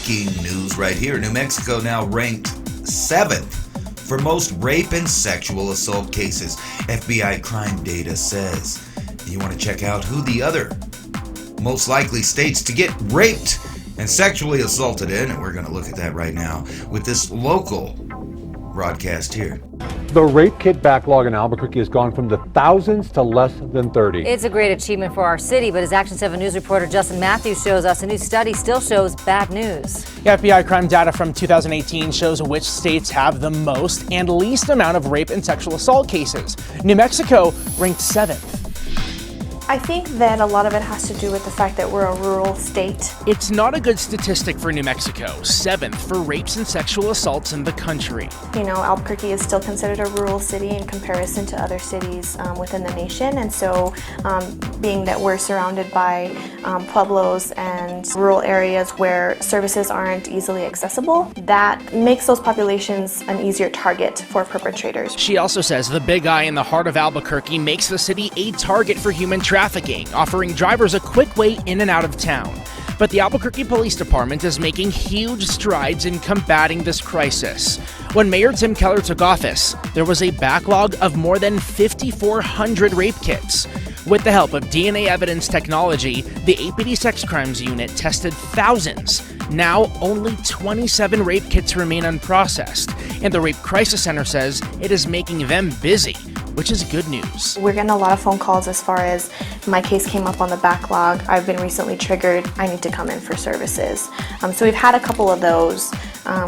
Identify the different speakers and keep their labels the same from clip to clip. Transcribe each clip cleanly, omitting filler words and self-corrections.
Speaker 1: breaking news right here. New Mexico now ranked 7th for most rape and sexual assault cases, FBI crime data says. You want to check out who the other most likely states to get raped and sexually assaulted in, and we're going to look at that right now with this local broadcast here.
Speaker 2: The rape kit backlog in Albuquerque has gone from the thousands to less than 30.
Speaker 3: It's a great achievement for our city, but as Action 7 News reporter Justin Matthews shows us, a new study still shows bad news.
Speaker 4: FBI crime data from 2018 shows which states have the most and least amount of rape and sexual assault cases. New Mexico ranked 7th.
Speaker 5: I think that a lot of it has to do with the fact that we're a rural state.
Speaker 4: It's not a good statistic for New Mexico, 7th for rapes and sexual assaults in the country.
Speaker 5: You know, Albuquerque is still considered a rural city in comparison to other cities within the nation, and so being that we're surrounded by pueblos and rural areas where services aren't easily accessible, that makes those populations an easier target for perpetrators.
Speaker 4: She also says the Big I in the heart of Albuquerque makes the city a target for human trafficking, offering drivers a quick way in and out of town. But the Albuquerque Police Department is making huge strides in combating this crisis. When Mayor Tim Keller took office, there was a backlog of more than 5,400 rape kits. With the help of DNA evidence technology, the APD Sex Crimes Unit tested thousands. Now, only 27 rape kits remain unprocessed, and the Rape Crisis Center says it is making them busy, which is good news.
Speaker 5: We're getting a lot of phone calls as far as my case came up on the backlog, I've been recently triggered, I need to come in for services. So we've had a couple of those,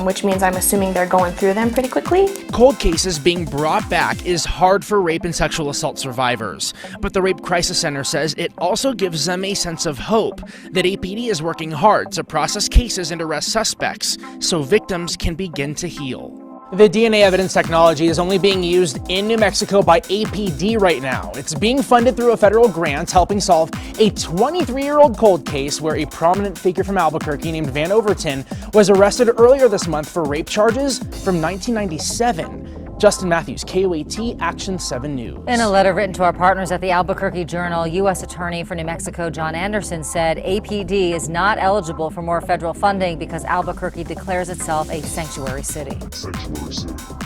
Speaker 5: which means I'm assuming they're going through them pretty quickly.
Speaker 4: Cold cases being brought back is hard for rape and sexual assault survivors, but the Rape Crisis Center says it also gives them a sense of hope that APD is working hard to process cases and arrest suspects so victims can begin to heal. The DNA evidence technology is only being used in New Mexico by APD right now. It's being funded through a federal grant helping solve a 23-year-old cold case where a prominent figure from Albuquerque named Van Overton was arrested earlier this month for rape charges from 1997. Justin Matthews, KOAT, Action 7 News.
Speaker 3: In a letter written to our partners at the Albuquerque Journal, U.S. Attorney for New Mexico John Anderson said APD is not eligible for more federal funding because Albuquerque declares itself a sanctuary city.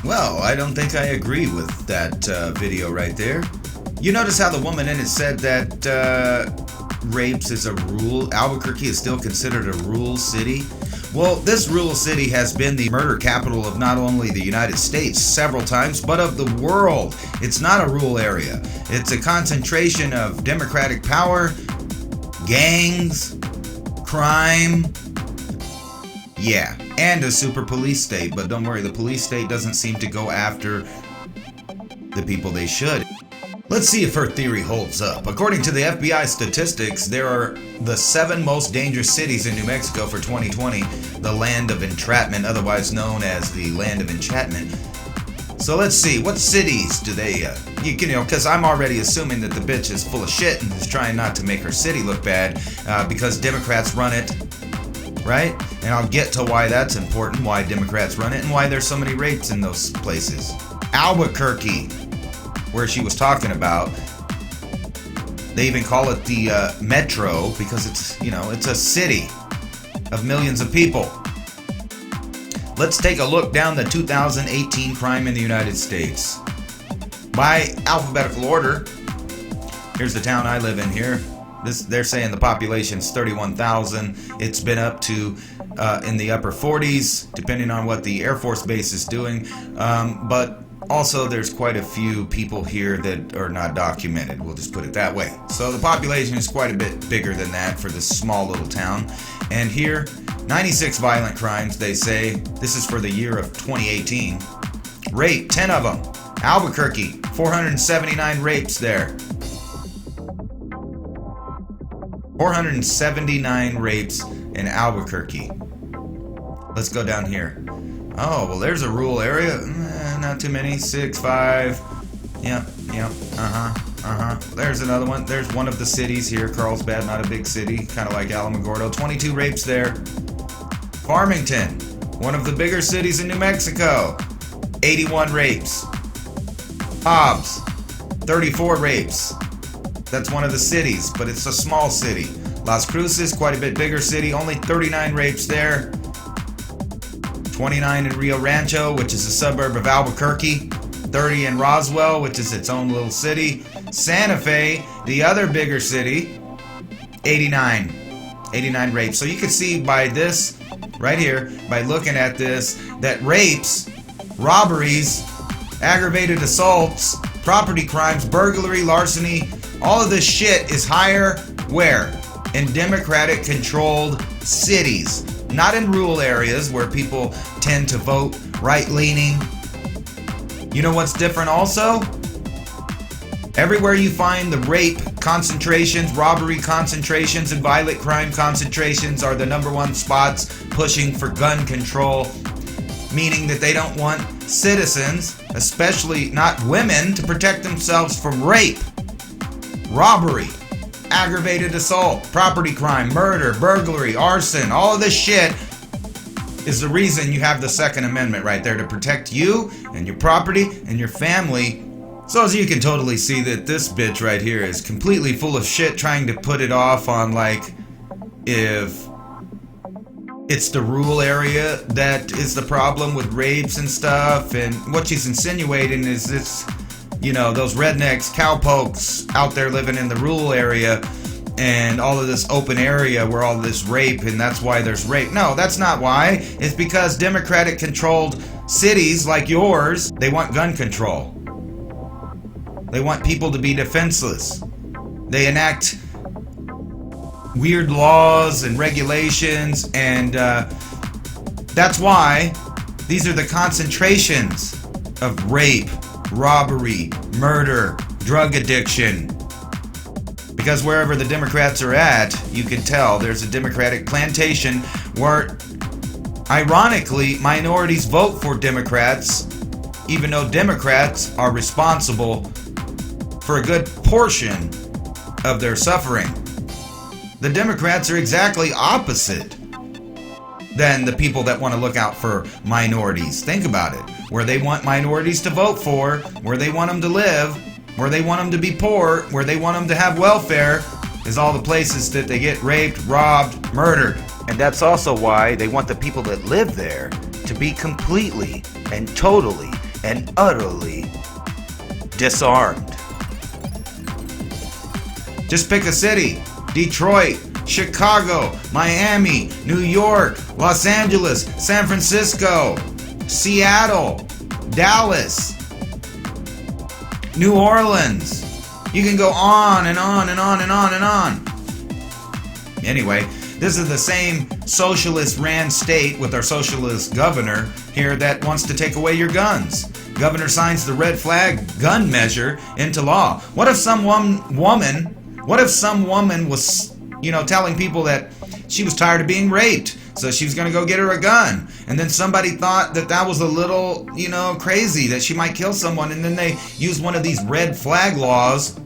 Speaker 1: Well, I don't think I agree with that video right there. You notice how the woman in it said that rapes is a rule. Albuquerque is still considered a rural city. Well, this rural city has been the murder capital of not only the United States several times, but of the world. It's not a rural area. It's a concentration of democratic power, gangs, crime, yeah, and a super police state. But don't worry, the police state doesn't seem to go after the people they should. Let's see if her theory holds up. According to the FBI statistics, there are the 7 most dangerous cities in New Mexico for 2020, the land of entrapment, otherwise known as the land of enchantment. So let's see, what cities do they, because I'm already assuming that the bitch is full of shit and is trying not to make her city look bad because Democrats run it, right? And I'll get to why that's important, why Democrats run it, and why there's so many rapes in those places. Albuquerque, where she was talking about, they even call it the metro because it's, it's a city of millions of people. Let's take a look down the 2018 crime in the United States. By alphabetical order, here's the town I live in here. They're saying the population's 31,000. It's been up to in the upper 40s, depending on what the Air Force Base is doing. But also, there's quite a few people here that are not documented. We'll just put it that way. So the population is quite a bit bigger than that for this small little town. And here, 96 violent crimes, they say. This is for the year of 2018. Rape, 10 of them. Albuquerque, 479 rapes there. 479 rapes in Albuquerque. Let's go down here. Oh, well, there's a rural area. Not too many. 6, 5. Yep. There's another one. There's one of the cities here. Carlsbad, not a big city. Kind of like Alamogordo. 22 rapes there. Farmington, one of the bigger cities in New Mexico. 81 rapes. Hobbs, 34 rapes. That's one of the cities, but it's a small city. Las Cruces, quite a bit bigger city. Only 39 rapes there. 29 in Rio Rancho, which is a suburb of Albuquerque, 30 in Roswell, which is its own little city. Santa Fe, the other bigger city, 89 rapes. So you can see by this right here, by looking at this, that rapes, robberies, aggravated assaults, property crimes, burglary, larceny, all of this shit is higher where? In Democratic controlled cities, not in rural areas where people tend to vote right-leaning. You know what's different also? Everywhere you find the rape concentrations, robbery concentrations, and violent crime concentrations are the number one spots pushing for gun control, meaning that they don't want citizens, especially not women, to protect themselves from rape, robbery, aggravated assault, property crime, murder, burglary, arson. All of this shit is the reason you have the Second Amendment right there, to protect you and your property and your family. So as you can totally see that this bitch right here is completely full of shit, trying to put it off on like if it's the rural area that is the problem with rapes and stuff. And what she's insinuating is it's, you know, those rednecks, cowpokes out there living in the rural area and all of this open area where all this rape, and that's why there's rape. No, that's not why. It's because Democratic controlled cities like yours, they want gun control. They want people to be defenseless. They enact weird laws and regulations, and that's why these are the concentrations of rape, robbery, murder, drug addiction. Because wherever the Democrats are at, you can tell there's a Democratic plantation where, ironically, minorities vote for Democrats, even though Democrats are responsible for a good portion of their suffering. The Democrats are exactly opposite than the people that want to look out for minorities. Think about it. Where they want minorities to vote for, where they want them to live, where they want them to be poor, where they want them to have welfare, is all the places that they get raped, robbed, murdered. And that's also why they want the people that live there to be completely and totally and utterly disarmed. Just pick a city: Detroit, Chicago, Miami, New York, Los Angeles, San Francisco, Seattle, Dallas, New Orleans. You can go on and on and on and on and on. Anyway, this is the same socialist ran state with our socialist governor here that wants to take away your guns. Governor signs the red flag gun measure into law. What if some woman was, telling people that she was tired of being raped, so she was going to go get her a gun, and then somebody thought that was a little, crazy, that she might kill someone, and then they use one of these red flag laws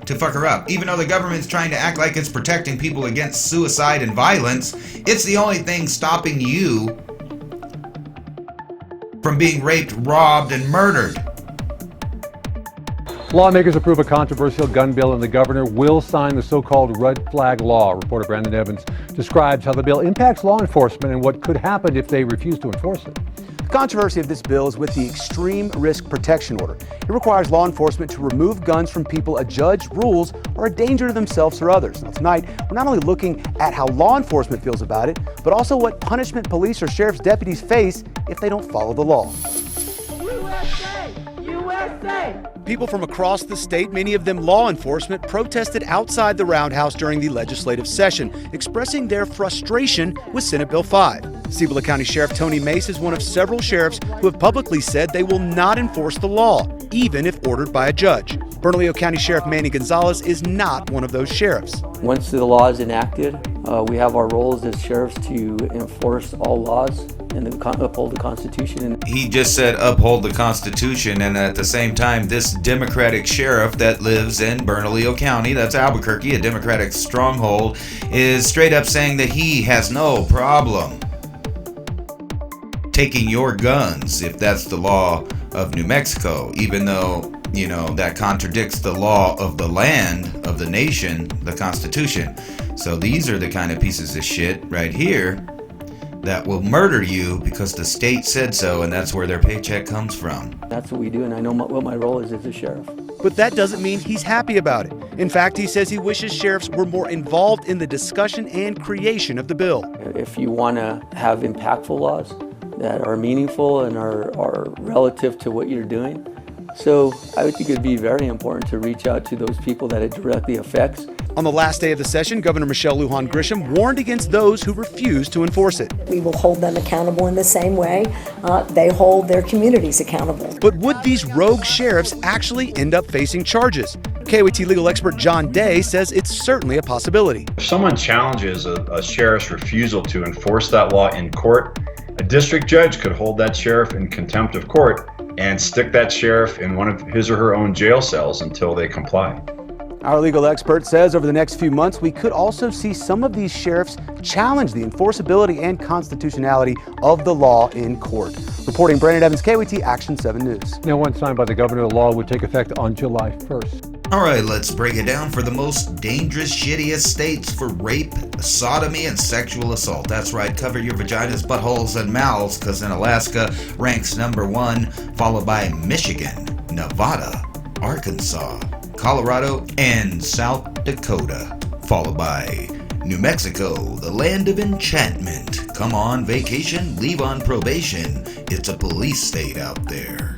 Speaker 1: to fuck her up. Even though the government's trying to act like it's protecting people against suicide and violence, it's the only thing stopping you from being raped, robbed, and murdered.
Speaker 2: Lawmakers approve a controversial gun bill, and the governor will sign the so-called red flag law. Reporter Brandon Evans describes how the bill impacts law enforcement and what could happen if they refuse to enforce it.
Speaker 6: The controversy of this bill is with the Extreme Risk Protection Order. It requires law enforcement to remove guns from people a judge rules are a danger to themselves or others. Now, tonight, we're not only looking at how law enforcement feels about it, but also what punishment police or sheriff's deputies face if they don't follow the law.
Speaker 7: USA! USA!
Speaker 6: People from across the state, many of them law enforcement, protested outside the Roundhouse during the legislative session, expressing their frustration with Senate Bill 5. Cibola County Sheriff Tony Mace is one of several sheriffs who have publicly said they will not enforce the law, even if ordered by a judge. Bernalillo County Sheriff Manny Gonzalez is not one of those sheriffs.
Speaker 8: Once the law is enacted, we have our roles as sheriffs to enforce all laws and uphold the Constitution.
Speaker 1: He just said uphold the Constitution, and at the same time, this Democratic sheriff that lives in Bernalillo County, that's Albuquerque, a Democratic stronghold, is straight up saying that he has no problem taking your guns if that's the law of New Mexico, even though, that contradicts the law of the land, of the nation, the Constitution. So these are the kind of pieces of shit right here that will murder you because the state said so, and that's where their paycheck comes from.
Speaker 8: That's what we do, and I know what my role is as a sheriff.
Speaker 6: But that doesn't mean he's happy about it. In fact, he says he wishes sheriffs were more involved in the discussion and creation of the bill.
Speaker 8: If you want to have impactful laws that are meaningful and are relative to what you're doing, so I would think it'd be very important to reach out to those people that it directly affects.
Speaker 6: On the last day of the session, Governor Michelle Lujan Grisham warned against those who refuse to enforce it.
Speaker 9: We will hold them accountable in the same way they hold their communities accountable.
Speaker 6: But would these rogue sheriffs actually end up facing charges? KOAT legal expert John Day says it's certainly a possibility.
Speaker 10: If someone challenges a sheriff's refusal to enforce that law in court, a district judge could hold that sheriff in contempt of court and stick that sheriff in one of his or her own jail cells until they comply.
Speaker 6: Our legal expert says over the next few months, we could also see some of these sheriffs challenge the enforceability and constitutionality of the law in court. Reporting, Brandon Evans, KOAT Action 7 News.
Speaker 2: Now, once signed by the governor, the law would take effect on July 1st.
Speaker 1: All right, let's break it down for the most dangerous, shittiest states for rape, sodomy, and sexual assault. That's right, cover your vaginas, buttholes, and mouths, because in Alaska ranks number 1, followed by Michigan, Nevada, Arkansas, Colorado, and South Dakota, followed by New Mexico, the land of enchantment. Come on vacation, leave on probation. It's a police state out there.